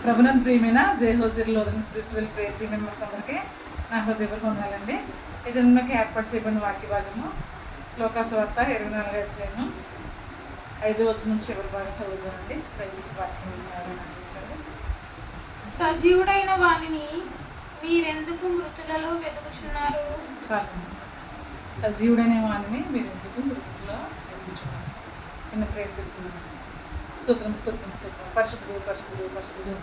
ప్రభునందు ప్రియమైన జయహోజీలో spiritual prayer team members అందరికీ నా హృదయపూర్వక వందనాలండి. ఇది నాకు ఏర్పాటు చేయబడిన వాక్య భాగము లోకాసువార్త 24వ అధ్యాయం 5వ వచనం నుంచి చివరి భాగం చదువుతానండి. దయచేసి వాక్యం అందించండి. సజీవుడైన వానిని మీరెందుకు మృతులలో వెతుకుచున్నారు? చాలు. సజీవుడైన వానిని మీరు ఎందుకు మృతులలో వెతుకుచున్నారు? చిన్న ప్రేయర్ చేసుకున్నాను. స్తోత్రం స్తోత్రం స్తోత్రం. పరిశుద్ధుడు పరిశుద్ధుడు పరిశుద్ధుడు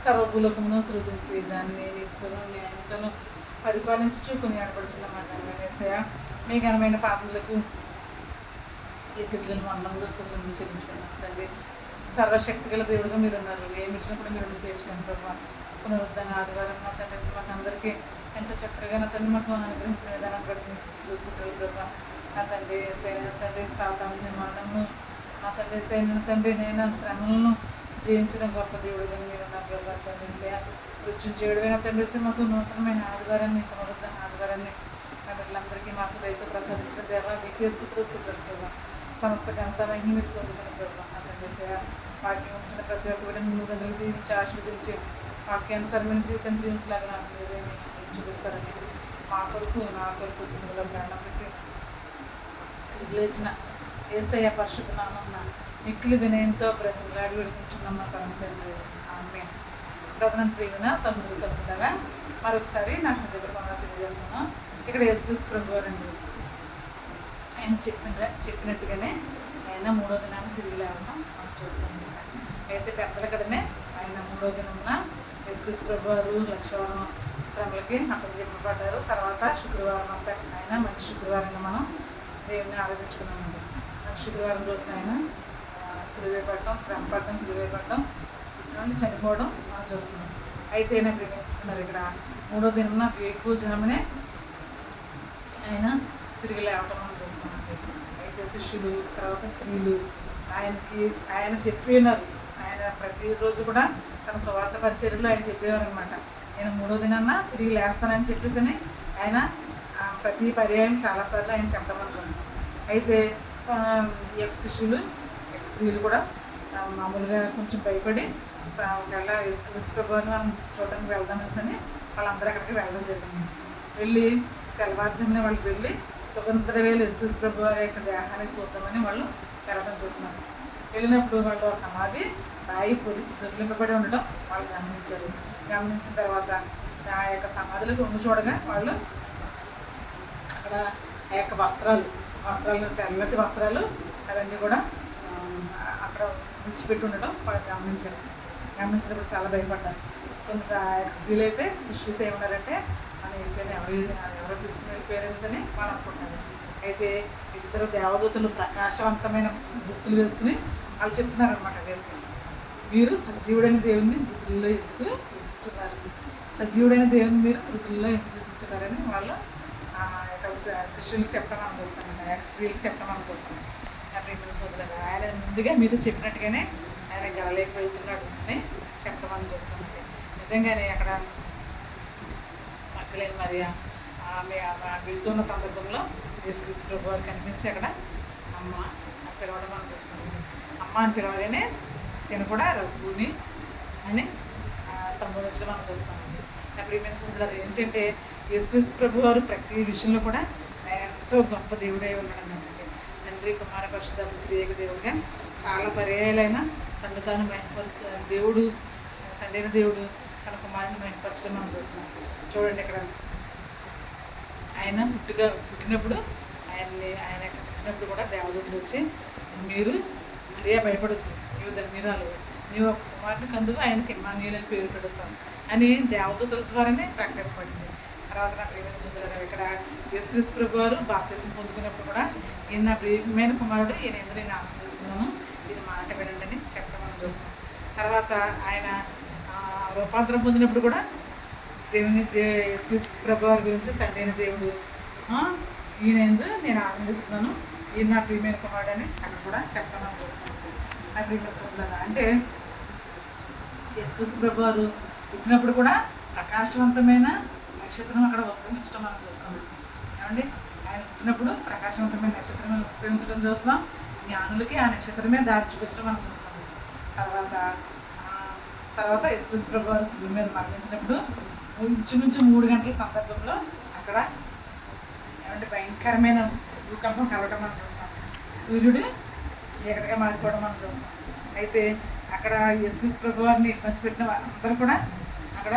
సర్వభూలోకమును సృజించి దాన్ని నీతితోనూ న్యాయంతోనూ పరిపాలించుచు కొనియాడబడుచున్నమాట. వేసయ మీ ఘనమైన పాపములకు లెక్కించని మరణంలో స్తోత్రములు చెల్లించుకున్నాను తండ్రి. సర్వశక్తి గల దేవుడుగా మీరు ఉన్నారు. ఏమి ఇచ్చినప్పుడు మీరు తీర్చినాను ప్రభావ. పునరుద్ధరణ ఆదివారం నా తండ్రి మాకు అందరికీ ఎంతో చక్కగా నా తండ్రి మాకు అనుగ్రహించిన విధానం బట్టి మీకు స్థితులు ప్రభావ. నా తండ్రి సైన తండ్రి సాతాన్ని మరణము నా తండ్రి సైన తండ్రి నేను శ్రమలను జయించిన గొప్ప దేవుడుగా మీరు నా ప్రభావ తండ్రి రుచి చేయడమైన తండ్రి మాకు నూతనమైన ఆదివారాన్ని పునరుద్ధరణ ఆదివారాన్ని నా బిడ్డలందరికీ మాకు దయతో ప్రసాదించిన దేవా మీకే స్థుతులు ప్రభావ. సమస్త ఘనత మహిమ మీరు పొందుకున్న ప్రభావ. నా తండ్రి వాక్యం ఉంచిన ప్రతి ఒక్క బిడ్డ ముందు గదులు దీవించి ఆశీర్వదించి వాక్యానుసరమైన జీవితం జీవించలాగా నాకు మీరే చూపిస్తారని మా కొరకు నా కొరకు సింగుల ప్రాణం పెట్టి తిరిగి లేచిన యేసయ్య పరిశుద్ధ నామమున మిక్కిలి వినయంతో బ్రతిమలాడి విడిపించున్నాం మా పరమ తండ్రి. ఆమేన్. ప్రభునందు ప్రియమైన సముద్ర సభ్యులారా మరొకసారి నాకు దగ్గర మనం తెలియజేస్తున్నాను. ఇక్కడ యేసుక్రీస్తు ప్రభు వారండి ఆయన చెప్పినట్టుగానే ఆయన 3వ దినాన్ని తిరిగి లేవడం మనం చూస్తాం. అయితే పెద్దల కడనే ఆయన 3వ దినమున యేసుక్రీస్తు ప్రభు వారు లక్షవారం శ్రమలకి అప్పగింపబడ్డారు. తర్వాత శుక్రవారం అంతా ఆయన మంచి శుక్రవారంగా మనం దేవుని ఆరాధించుకున్నామండి. శుక్రవారం రోజున ఆయన సిలువేయబడటం, శ్రమ పడటం, సిలువేయబడటం, చనిపోవడం మనం చూస్తున్నాం. అయితే ఆయన ప్రేమిస్తున్నారు. ఇక్కడ 3వ దినం ఎక్కువ జనమనే ఆయన తిరిగి లేవటం మనం చూస్తున్నామండి. అయితే శిష్యులు తర్వాత స్త్రీలు ఆయన చెప్పినారు. ఆయన ప్రతిరోజు కూడా తన స్వార్థ పరిచర్యలో ఆయన చెప్పేవారు అనమాట. నేను 3వ దినాన్న తిరిగి లేస్తానని చెప్పేసి ఆయన ప్రతి పర్యాయం చాలాసార్లు ఆయన చెప్పడం అనుకుంటున్నాం. అయితే శిష్యులు స్త్రీలు కూడా మామూలుగా కొంచెం భయపడి ఒకవేళ యేసుక్రీస్తు ప్రభువుని మనం చూడడానికి వెళ్దామని వాళ్ళందరూ అక్కడికి వెళ్ళడం జరిగింది. వెళ్ళి తెల్లవారుజామున వాళ్ళు వెళ్ళి సుగంధద్రవ్యాలు యేసుక్రీస్తు ప్రభు వారి యొక్క దేహానికి చూద్దామని వాళ్ళు వెళ్ళడం చూస్తున్నారు. వెళ్ళినప్పుడు వాళ్ళు ఆ సమాధి రాయి దొరికింపబడి ఉండడం వాళ్ళు గమనించారు. గమనించిన తర్వాత ఆ యొక్క సమాధులకు ఉండి చూడగా వాళ్ళు అక్కడ ఆ యొక్క వస్త్రాలు తెల్లటి వస్త్రాలు అవన్నీ కూడా అక్కడ విడిచిపెట్టి ఉండడం వాళ్ళు గమనించారు. గమనించినప్పుడు చాలా భయపడ్డారు. కొన్ని స్త్రీలు అయితే శిష్యులతో ఏమన్నారంటే మన ఏసైనా ఎవరు తీసుకుని వెళ్ళిపోయారు అని వాళ్ళు అనుకుంటున్నారు. అయితే ఇద్దరు దేవదూతలు ప్రకాశవంతమైన దుస్తులు వేసుకుని వాళ్ళు చెప్తున్నారు అనమాట. మీరు సజీవుడైన దేవుని మృతుల్లో ఎందుకు వెతుకుతున్నారు? సజీవుడైన దేవుని మీరు మృతుల్లో ఎందుకు వెతుకుతున్నారని వాళ్ళు ఆ యొక్క శిష్యులకి చెప్పడం మనం చూస్తామండి. ఆ యొక్క స్త్రీలకు చెప్పడం మనం చూస్తాం. నా ప్రియమైన సోదరులు ఆయన ముందుగా మీరు చెప్పినట్టుగానే ఆయన గలలేకి వెళ్తున్నాడు అని చెప్పడం మనం చూస్తామండి. నిజంగానే అక్కడ మగ్దలేని మరియా ఆమె వెళ్తున్న సందర్భంలో యేసుక్రీస్తు ప్రభు వారు కనిపించి అక్కడ అమ్మ అని పిలవడం మనం చూస్తామండి. అమ్మ అని పిలవగానే తిను కూడా రఘుని అని సంబోధించడం మనం చూస్తామండి. నా ప్రియమైన సోదరులు ఏంటంటే యేసుక్రీస్తు ప్రభు వారు ప్రతి విషయంలో కూడా ఎంతో గొప్ప దేవుడై ఉన్నాడన్నమాట. తండ్రి కుమార పరిశుద్ధాత్మ త్రియేక దేవుడిగా చాలా పర్యాయాలైన తను తాను దేవుడు తండ్రి అయిన దేవుడు తన కుమారుని మహిమపరచడం మనం చూస్తున్నాం. చూడండి ఇక్కడ ఆయన పుట్టినప్పుడు ఆయన పుట్టినప్పుడు కూడా దేవదూతలు వచ్చి మీరు మరియా భయపడద్దు, నీవు ధన్యురాలు, నీవు ఒక కుమారుని కందువు, ఆయనకి ఇమ్మానుయేలు అని పేరు పెడతాను అని దేవదూతల ద్వారానే ప్రకటింపబడింది. తర్వాత నా ప్రియమైన సోదరులు ఇక్కడ యేసుక్రీస్తు ప్రభు వారు బాప్తిసం పొందుకున్నప్పుడు కూడా ఈయన నా ప్రియమైన కుమారుడు, ఈయన ఎందుకు నేను ఆనందిస్తున్నాను, ఈయన మాట వినండి అని చెప్పడం మనం చూస్తున్నాం. తర్వాత ఆయన రూపాంతరం పొందినప్పుడు కూడా యేసుక్రీస్తు ప్రభు వారి గురించి తండ్రి అయిన దేవుడు ఈయన ఎందుకు నేను ఆనందిస్తున్నాను, ఈయన నా ప్రియమైన కుమారుడు అని అక్కడ కూడా చెప్పడం మనం చూస్తున్నాం. నా ప్రియమైన సోదరులు అంటే యేసుక్రీస్తు ప్రభు వారు పుట్టినప్పుడు కూడా ప్రకాశవంతమైన నక్షత్రం అక్కడ ఉపయోగించడం మనం చూస్తున్నాం. ఏమండి ఆయన పుట్టినప్పుడు ప్రకాశవంతమైన నక్షత్రం ఉపయోగించడం చూస్తున్నాం. జ్ఞానులకి ఆ నక్షత్రమే దారి చూపించడం మనం చూస్తాం. తర్వాత తర్వాత యేసుక్రీస్తు ప్రభువారు శిలువ మీద మరణించినప్పుడు ఇంచుమించు 3 గంటల సందర్భంలో అక్కడ ఏమంటే భయంకరమైన భూకంపం కలవడం మనం చూస్తాం. సూర్యుడు చీకటిగా మారిపోవడం మనం చూస్తాం. అయితే అక్కడ యేసుక్రీస్తు ప్రభువారిని ఇబ్బంది పెట్టిన అందరూ కూడా అక్కడ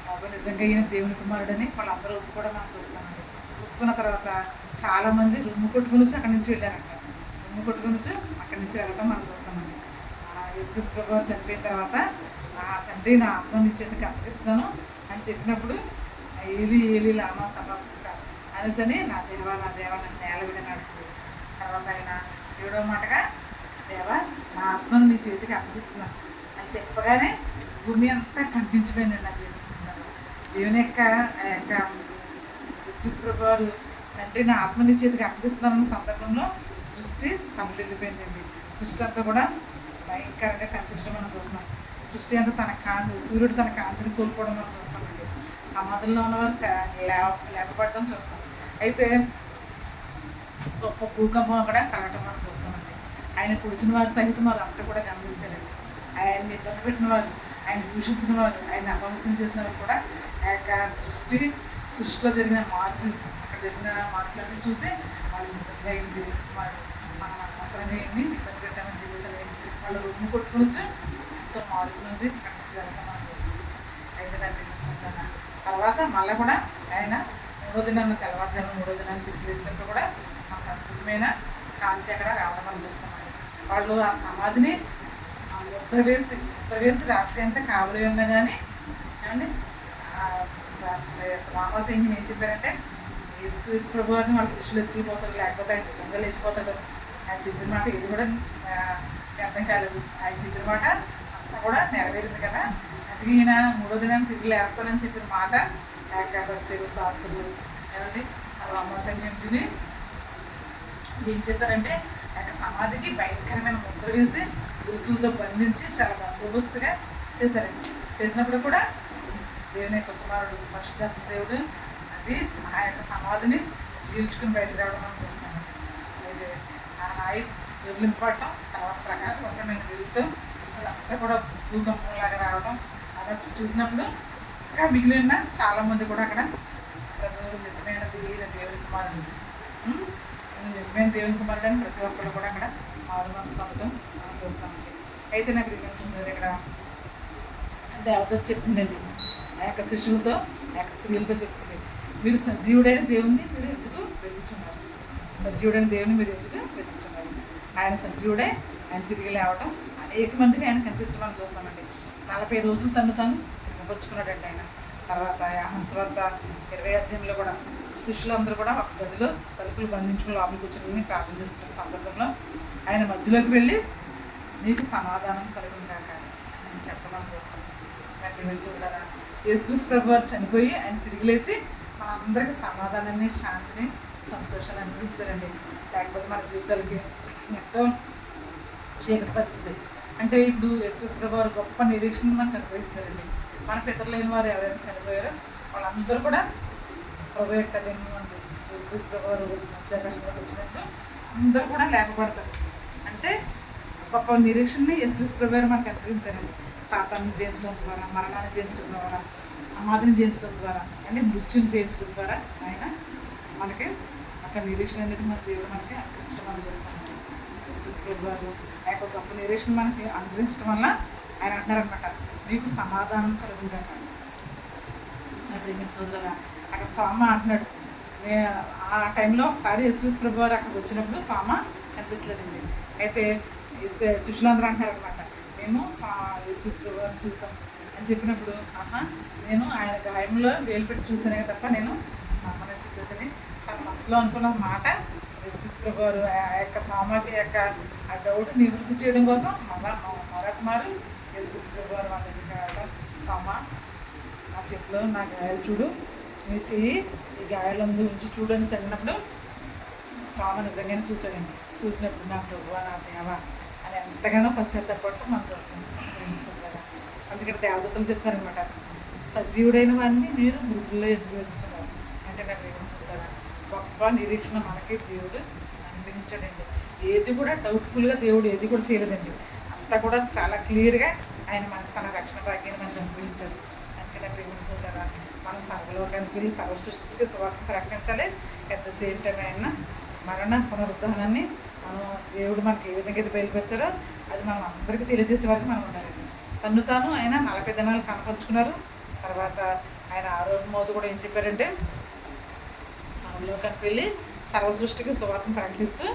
బాబు నిజంగా ఈయన దేవుని కుమారుడని వాళ్ళందరూ ఒప్పుకోవడం మనం చూస్తామండి. ఒప్పుకున్న తర్వాత చాలామంది రొమ్ము కొట్టుకుని వచ్చి అక్కడి నుంచి వెళ్ళారంట. రొమ్ము కొట్టుకుని వచ్చి అక్కడి నుంచి వెళ్ళడం మనం చూస్తామండి. యేసుక్రీస్తు ప్రభువారు చనిపోయిన తర్వాత తండ్రి నా ఆత్మ నీ చేతికి అప్పగిస్తాను అని చెప్పినప్పుడు ఏలి ఏలి లామా సభాపుట అనేసని నా దేవా నన్ను నేల విడని తర్వాత ఆయన 7వ మాటగా దేవా నా ఆత్మను నీ చేతికి అప్పగిస్తున్నాను అని చెప్పగానే భూమి అంతా కనిపించిపోయింది. నాకు తెలుసుకున్నాను దేవుని యొక్క యేసుక్రీస్తు ప్రభువారు తండ్రి నా ఆత్మని చేతికి అప్పగిస్తున్నానన్న సందర్భంలో సృష్టి తమిళిపోయిందండి. సృష్టి అంతా కూడా భయంకరంగా కనిపించడం మనం చూస్తున్నాం. సృష్టి అంతా తన సూర్యుడు తన కాంతిని కోల్పోవడం మనం చూస్తామండి. సమాధుల్లో ఉన్నవారు లేపబడడం చూస్తాం. అయితే గొప్ప భూకంపం అక్కడ కలగటం మనం చూస్తామండి. ఆయన పొడిచిన వారు సహితం వారంతా కూడా గమనించారండి. ఆయన్ని ఇబ్బంది పెట్టిన వారు, ఆయన దూషించిన వారు, ఆయన అపహాస్యం చేసిన వారు కూడా ఆ యొక్క సృష్టిలో జరిగిన మార్పులు, అక్కడ జరిగిన మార్పులన్నీ చూసి వాళ్ళు నిజంగా అయింది మనం అవసరంగా అయింది ఇబ్బంది పెట్టామని చెప్పేసి వాళ్ళు రొమ్ము కొట్టుకోవచ్చు ఎంతో మార్పు నుండి కనిపించగలగా మనం చూస్తాం. అయితే దాన్ని తర్వాత మళ్ళీ కూడా ఆయన 3వ దినాన్ని తెల్లవారుజామున 3వ దినాన్ని తిరిగి లేచినప్పుడు కూడా మనకు అద్భుతమైన కాంతి అక్కడ రావడం మనం చూస్తామండి. వాళ్ళు ఆ సమాధిని ముద్ర వేసి రాత్రి అంతా కావలి ఉన్నా కానీ ఏమండి రామాసైన్యం ఏం చెప్పారంటే యేసుక్రీస్తు ప్రభువారిని వాళ్ళ శిష్యులు ఎత్తుకుపోతారు, లేకపోతే ఆయన నిజంగా లేచిపోతాడు. ఆయన చెప్పిన మాట ఇది కూడా అర్థం కాలేదు. ఆయన చెప్పిన మాట అంతా కూడా నెరవేరింది కదా. అందుకే ఈయన 3వ దినాన్ని తిరిగి లేస్తానని చెప్పిన మాట సేవ శాస్త్రులు ఏమండి రామాసైన్యం విని ఏం చేశారంటే ఆ యొక్క సమాధికి భయంకరమైన ముద్ర వేసి గురుసులతో బంధించి చాలా బందోబస్తుగా చేశారండి. చేసినప్పుడు కూడా దేవుని యొక్క కుమారుడు పరిశుద్ధాత్మ దేవుడు అది ఆ యొక్క సమాధిని చీల్చుకుని బయటకు రావడం మనం చూస్తున్నాం. అయితే ఆ రాయి దొరికింపడటం తర్వాత ప్రకాశవంతమైన వెలుగుతో అదంతా కూడా భూకంపంలాగా రావడం అలా చూసినప్పుడు ఇంకా మిగిలిన చాలామంది కూడా అక్కడ ప్రభువు నిజమైన దేవుని కుమారుడు నిజమైన దేవుని కుమారుడు అని ప్రతి ఒక్కరు కూడా అక్కడ మారు మనసు పొందడం మనం చూస్తామండి. అయితే నాకు తెలిసింది ఇక్కడ దేవత చెప్పిందండి ఆ యొక్క శిష్యులతో ఆ యొక్క స్త్రీలతో చెప్తుంది, మీరు సజీవుడైన దేవుణ్ణి మీరు ఎందుకు వెతుకుతున్నారు? సజీవుడైన దేవుని మీరు ఎందుకు వెతుకుతున్నారు? ఆయన సజీవుడే, ఆయన తిరిగి లేవటం అనేక మందికి ఆయన కనిపించడం మనం చూస్తామండి. 40 రోజులు తను కనపరుచుకున్నాడండి ఆయన. తర్వాత హంసవర్ధ 20వ అధ్యాయంలో కూడా శిష్యులందరూ కూడా ఒక గదిలో తలుపులు బంధించుకుని లోపలికి కూర్చుని ప్రార్థన చేసుకున్న సందర్భంలో ఆయన మధ్యలోకి వెళ్ళి నీకు సమాధానం కలుగుందాక అని చెప్పడం చూస్తాం. నాకు తెలిసి కూడా యేసుక్రీస్తు ప్రభువారు చనిపోయి ఆయన తిరిగి లేచి మనందరికీ సమాధానాన్ని, శాంతిని, సంతోషాన్ని అనుభవించారండి. లేకపోతే మన జీవితాలకి ఎంతో చీకటి పరిస్థితి. అంటే ఇప్పుడు యేసుక్రీస్తు ప్రభువారు గొప్ప నిరీక్షణ మనకు అనుభవించారండి. మన పితరులైన వారు ఎవరైతే చనిపోయారో వాళ్ళందరూ కూడా ప్రభు యొక్క దినమందు యేసుక్రీస్తు ప్రభువారు మధ్యాకాశంలోకి వచ్చినట్టు అందరూ కూడా లేపబడతారు. అంటే గొప్ప నిరీక్షణని యేసుక్రీస్తు ప్రభువారు మనకు అనుభవించారండి. సాతాన్ని జయించడం ద్వారా, మరణాన్ని జయించడం ద్వారా, సమాధిని జయించడం ద్వారా, అంటే మృత్యుని జయించడం ద్వారా ఆయన మనకి ఒక నిరీక్షణ అనేది మన దేవుడు మనకి అనుభవించడం మనం చూస్తాం. యేసుక్రీస్తు ప్రభువారు ఆ యొక్క గొప్ప నిరీక్షణ మనకి అనుభవించడం వల్ల ఆయన అంటున్నారనమాట, మీకు సమాధానం కలుగుగాక. నా ప్రేమిక సోదరులారా, అక్కడ తోమ అంటున్నాడు. ఆ టైంలో ఒకసారి యేసుక్రీస్తు ప్రభువారు అక్కడికి వచ్చినప్పుడు తోమ కనిపించలేదండి. అయితే శిష్యులందరూ అంటున్నారు అనమాట, మేము యేసుక్రీస్తు ప్రభువారిని చూసాం అని చెప్పినప్పుడు నేను ఆయన గాయంలో వేలు పెట్టి చూస్తేనే తప్ప నేను నమ్మనని చెప్పేసి తన మనసులో అనుకున్న మాట యేసుక్రీస్తు ప్రభువారు ఆ యొక్క తోమకి యొక్క ఆ డౌట్ నివృత్తి చేయడం కోసం మరొక మారు యేసుక్రీస్తు ప్రభువారు వాళ్ళ దగ్గరికి రావడం, తోమ నా చేతిలో నా గాయాలు చూడు, నీ చెయ్యి ఈ గాయాల ముందు ఉంచి చూడు అని చెప్పినప్పుడు తోమ నిజంగానే చూశాడండి. చూసినప్పుడు నా ప్రభువా, నా దేవా అని ఎంతగానో పశ్చాత్తాపడటం మనం చూస్తాం కదా. అందుకని దేవదూతలు చెప్తారనమాట, సజీవుడైన వాడిని మీరు మృతుల్లో ఎందుకు వెతుకుతున్నారు అంటే నాకు ఏమవుతుంది. గొప్ప నిరీక్షణ మనకి దేవుడు అనుగ్రహించాడండి. ఏది కూడా డౌట్ఫుల్గా దేవుడు ఏది కూడా చేయలేదండి. అంతా కూడా చాలా క్లియర్గా ఆయన మనకు తన రక్షణ భాగ్యాన్ని మనకు అనుగ్రహించాడు. అందుకనే ప్రేమించారు కదా, మనం సర్వలోకానికి వెళ్ళి సర్వ సృష్టికి సువార్త ప్రకటించాలి. అట్ ద సేమ్ టైం ఆయన మరణ పునరుద్ధానాన్ని మనం దేవుడు మనకి ఏ విధంగా అయితే బయలుపరిచారో అది మనం అందరికీ తెలియజేసే వరకు మనం ఉండాలండి. తను తాను ఆయన 40 దినాలు కనపరుచుకున్నారు. తర్వాత ఆయన 6వ రోజు కూడా ఏం చెప్పారంటే, సర్వలోకానికి వెళ్ళి సర్వ సృష్టికి సువార్తను ప్రకటిస్తూ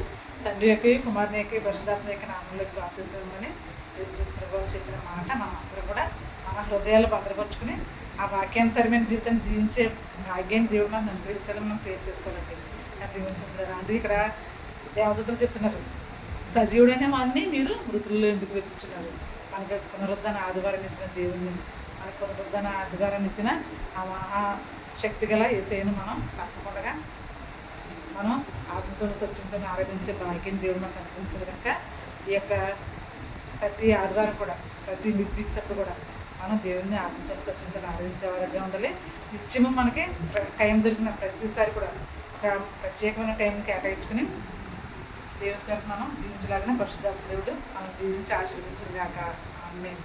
తండ్రి యొక్క కుమారుని యొక్క పరిశుద్ధాత్మ యొక్క నామంలోకి బాప్తిస్తామని యేసుక్రీస్తు ప్రభువు చెప్పిన మాట మనం అందరూ కూడా మన హృదయాలు భద్రపరుచుకుని ఆ వాక్యానుసరమైన జీవితాన్ని జీవించే భాగ్యాన్ని దేవుడు మనం అనుగ్రహించాలని మనం ప్రేర్ చేసుకోవాలండి. అందుకే ఇక్కడ దేవదూతలు చెప్తున్నారు, సజీవుడైన వాడిని మీరు మృతుల్లో ఎందుకు వెతుకుతున్నారు? మనకి పునరుద్ధాన ఆదివారం ఇచ్చిన దేవుడిని, మనకి పునరుద్ధాన ఆదివారం ఇచ్చిన ఆ మహాశక్తి గల యేసయ్యను మనం తప్పకుండా మనం ఆత్మతో సత్యంతో ఆరాధించే భాగ్యం దేవుడు మనకు అనుగ్రహించారు. కనుక ఈ యొక్క ప్రతి ఆదివారం కూడా, ప్రతి మిడ్ వీక్స్ అప్పుడు కూడా మనం దేవుడిని ఆత్మతో సత్యంతో ఆరాధించే వారిగా ఉండాలి. నిత్యము మనకి టైం దొరికిన ప్రతిసారి కూడా ఒక ప్రత్యేకమైన టైం కేటాయించుకుని దేవుడి కొరకు మనం జీవించలాగిన పరిశుద్ధాత్మ దేవుడు మనం జీవించి ఆశీర్వదించగాక. ఆమేన్.